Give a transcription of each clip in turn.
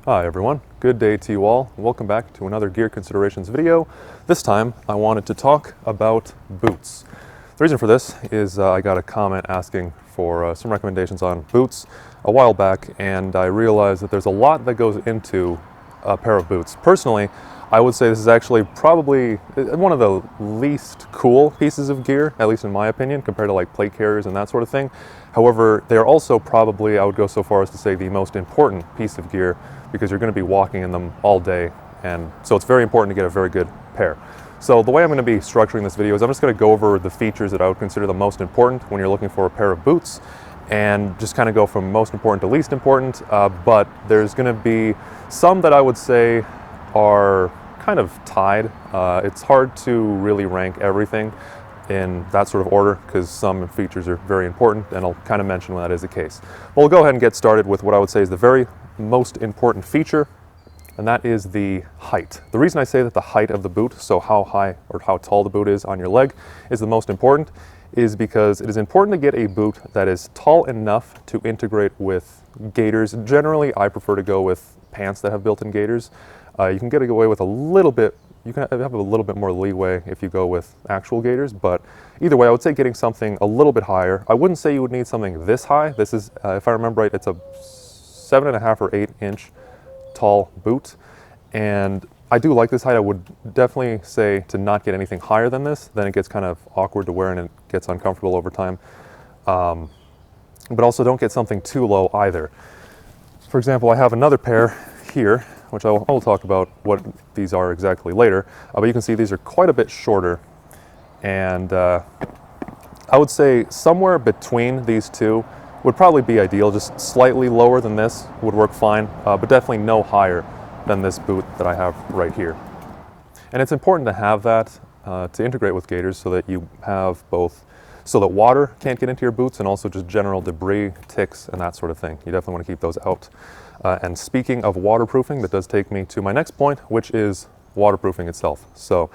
Hi everyone, good day to you all. Welcome back to another gear considerations video. This time I wanted to talk about boots. The reason for this is I got a comment asking for some recommendations on boots a while back, and I realized that there's a lot that goes into a pair of boots. Personally, I would say this is actually probably one of the least cool pieces of gear, at least in my opinion, compared to like plate carriers and that sort of thing. However, they are also probably, I would go so far as to say, the most important piece of gear, because you're going to be walking in them all day, and so it's very important to get a very good pair. So the way I'm going to be structuring this video is I'm just going to go over the features that I would consider the most important when you're looking for a pair of boots, and just kind of go from most important to least important, but there's going to be some that I would say are kind of tied. It's hard to really rank everything in that sort of order because some features are very important, and I'll kind of mention when that is the case. But we'll go ahead and get started with what I would say is the very most important feature, and that is the height. The reason I say that the height of the boot, so how high or how tall the boot is on your leg, is the most important is because it is important to get a boot that is tall enough to integrate with gaiters. Generally, I prefer to go with pants that have built-in gaiters. You can get away with a little bit, you can have a little bit more leeway if you go with actual gaiters, but either way, I would say getting something a little bit higher. I wouldn't say you would need something this high. This is, if I remember right, it's a 7.5 or 8 inch tall boot, and I do like this height. I would definitely say to not get anything higher than this, then it gets kind of awkward to wear and it gets uncomfortable over time. But also don't get something too low either. For example, I have another pair here, which I will talk about what these are exactly later, but you can see these are quite a bit shorter, and I would say somewhere between these two would probably be ideal. Just slightly lower than this would work fine, but definitely no higher than this boot that I have right here. And it's important to have that to integrate with gaiters, so that you have both, so that water can't get into your boots, and also just general debris, ticks, and that sort of thing. You definitely want to keep those out. And speaking of waterproofing, that does take me to my next point, which is waterproofing itself. So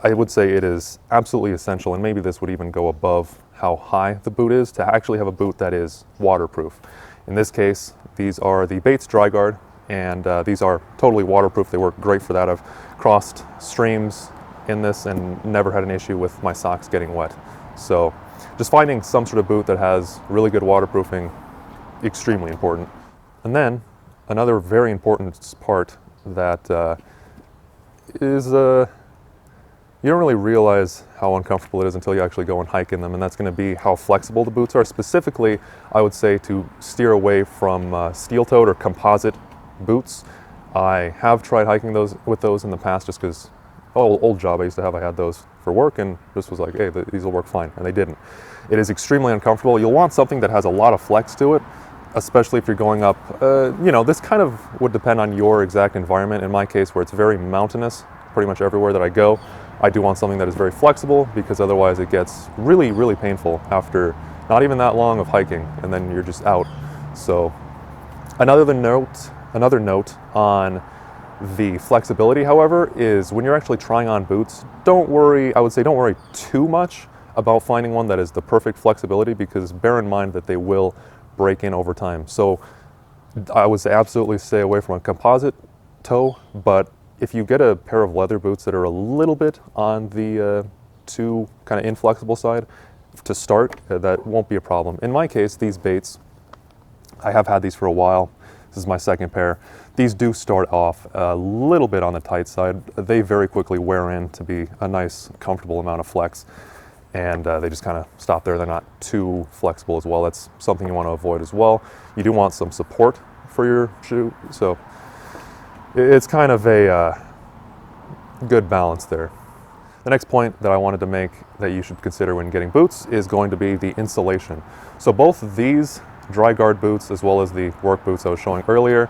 I would say it is absolutely essential, and maybe this would even go above how high the boot is, to actually have a boot that is waterproof. In this case, these are the Bates DRYGuard, and these are totally waterproof. They work great for that. I've crossed streams in this and never had an issue with my socks getting wet. So just finding some sort of boot that has really good waterproofing, extremely important. And then another very important part that is you don't really realize how uncomfortable it is until you actually go and hike in them, and that's going to be how flexible the boots are. Specifically, I would say to steer away from steel-toed or composite boots. I have tried hiking with those in the past, just because old job I used to have, I had those for work, and just was like, hey, these will work fine, and they didn't. It is extremely uncomfortable. You'll want something that has a lot of flex to it, especially if you're going up, you know, this kind of would depend on your exact environment. In my case, where it's very mountainous, pretty much everywhere that I go, I do want something that is very flexible, because otherwise it gets really, really painful after not even that long of hiking, and then you're just out. So another note on the flexibility, however, is when you're actually trying on boots, don't worry, I would say don't worry too much about finding one that is the perfect flexibility, because bear in mind that they will break in over time. So I would say absolutely stay away from a composite toe, but if you get a pair of leather boots that are a little bit on the too kind of inflexible side to start, that won't be a problem. In my case, these Bates, I have had these for a while. This is my second pair. These do start off a little bit on the tight side. They very quickly wear in to be a nice, comfortable amount of flex, and they just kind of stop there. They're not too flexible as well. That's something you want to avoid as well. You do want some support for your shoe, so it's kind of a good balance there. The next point that I wanted to make that you should consider when getting boots is going to be the insulation. So both of these DRYGuard boots, as well as the work boots I was showing earlier,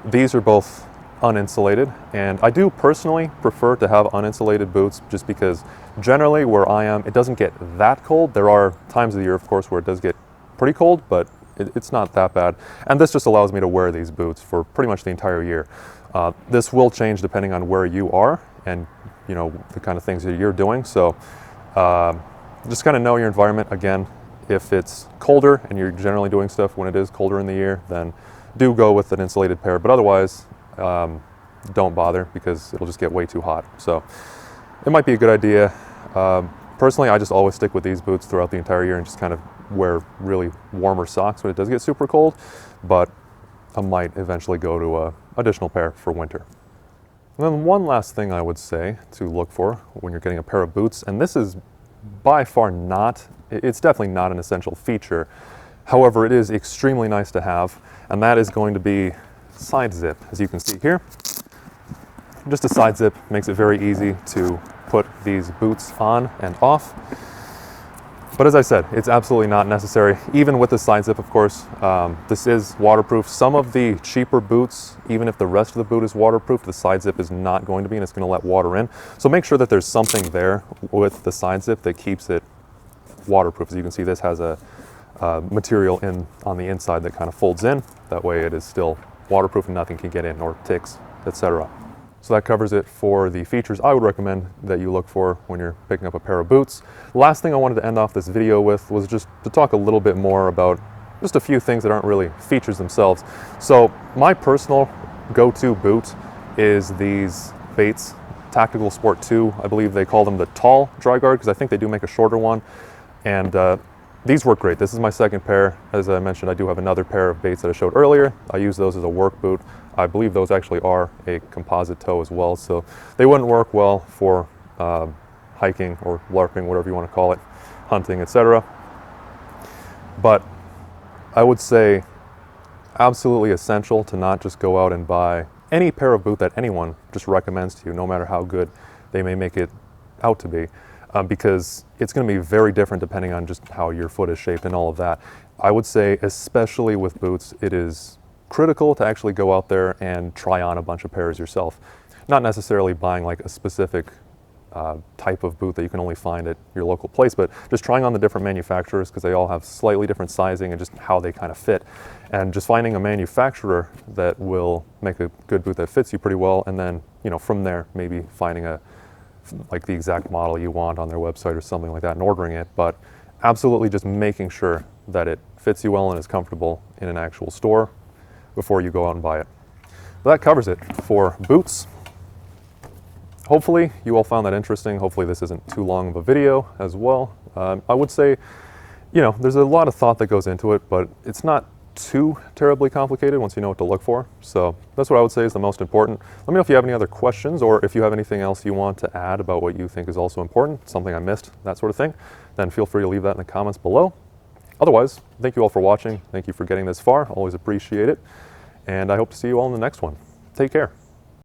these are both uninsulated, and I do personally prefer to have uninsulated boots, just because generally where I am, it doesn't get that cold. There are times of the year, of course, where it does get pretty cold, but it's not that bad. And this just allows me to wear these boots for pretty much the entire year. This will change depending on where you are and, you know, the kind of things that you're doing. So just kind of know your environment. Again, if it's colder and you're generally doing stuff when it is colder in the year, then do go with an insulated pair. But otherwise, don't bother because it'll just get way too hot. So it might be a good idea. Personally, I just always stick with these boots throughout the entire year and just kind of wear really warmer socks when it does get super cold, but I might eventually go to an additional pair for winter. And then one last thing I would say to look for when you're getting a pair of boots, and this is by far not, it's definitely not an essential feature. However, it is extremely nice to have, and that is going to be side zip. As you can see here, just a side zip makes it very easy to put these boots on and off. But as I said, it's absolutely not necessary, even with the side zip, of course. This is waterproof. Some of the cheaper boots, even if the rest of the boot is waterproof, the side zip is not going to be, and it's going to let water in. So make sure that there's something there with the side zip that keeps it waterproof. As you can see, this has a material on the inside that kind of folds in. That way it is still waterproof and nothing can get in, or ticks, etc. So that covers it for the features I would recommend that you look for when you're picking up a pair of boots. The last thing I wanted to end off this video with was just to talk a little bit more about just a few things that aren't really features themselves. So my personal go-to boot is these Bates Tactical Sport 2. I believe they call them the tall DRYGuard because I think they do make a shorter one. And these work great. This is my second pair. As I mentioned, I do have another pair of Bates that I showed earlier. I use those as a work boot. I believe those actually are a composite toe as well, so they wouldn't work well for hiking or LARPing, whatever you want to call it, hunting, etc. But I would say absolutely essential to not just go out and buy any pair of boot that anyone just recommends to you, no matter how good they may make it out to be, because it's going to be very different depending on just how your foot is shaped and all of that. I would say, especially with boots, it is critical to actually go out there and try on a bunch of pairs yourself. Not necessarily buying like a specific type of boot that you can only find at your local place, but just trying on the different manufacturers because they all have slightly different sizing and just how they kind of fit. And just finding a manufacturer that will make a good boot that fits you pretty well, and then, you know, from there maybe finding like the exact model you want on their website or something like that and ordering it. But absolutely just making sure that it fits you well and is comfortable in an actual store before you go out and buy it. But that covers it for boots. Hopefully you all found that interesting. Hopefully this isn't too long of a video as well. I would say, you know, there's a lot of thought that goes into it, but it's not too terribly complicated once you know what to look for. So that's what I would say is the most important. Let me know if you have any other questions, or if you have anything else you want to add about what you think is also important, something I missed, that sort of thing, then feel free to leave that in the comments below. Otherwise, thank you all for watching. Thank you for getting this far. Always appreciate it. And I hope to see you all in the next one. Take care.